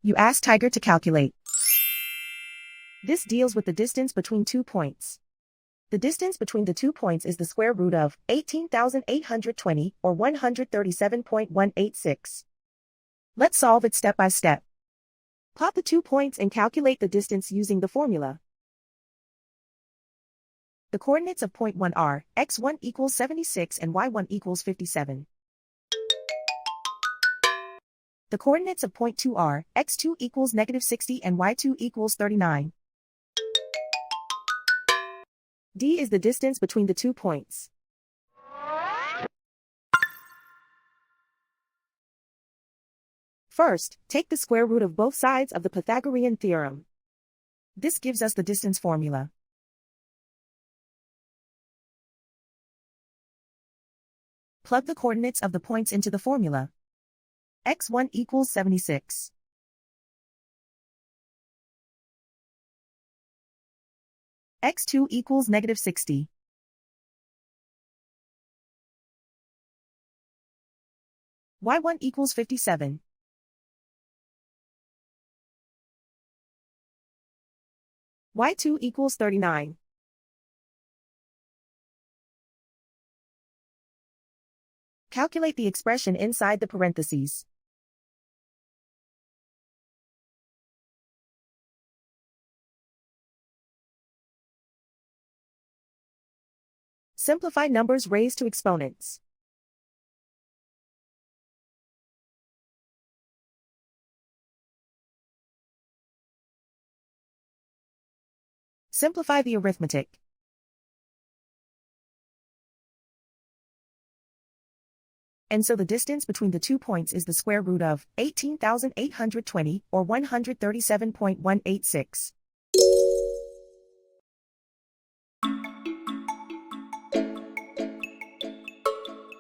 You ask Tiger to calculate. This deals with the distance between 2 points. The distance between the 2 points is the square root of 18,820 or 137.186. Let's solve it step by step. Plot the 2 points and calculate the distance using the formula. The coordinates of point 1 are x1 equals 76 and y1 equals 57. The coordinates of point 2 are x2 equals -60 and y2 equals 39. D is the distance between the 2 points. First, take the square root of both sides of the Pythagorean theorem. This gives us the distance formula. Plug the coordinates of the points into the formula. x1 equals 76. x2 equals -60. y1 equals 57. y2 equals 39. Calculate the expression inside the parentheses. Simplify numbers raised to exponents. Simplify the arithmetic. And so the distance between the 2 points is the square root of 18,820 or 137.186.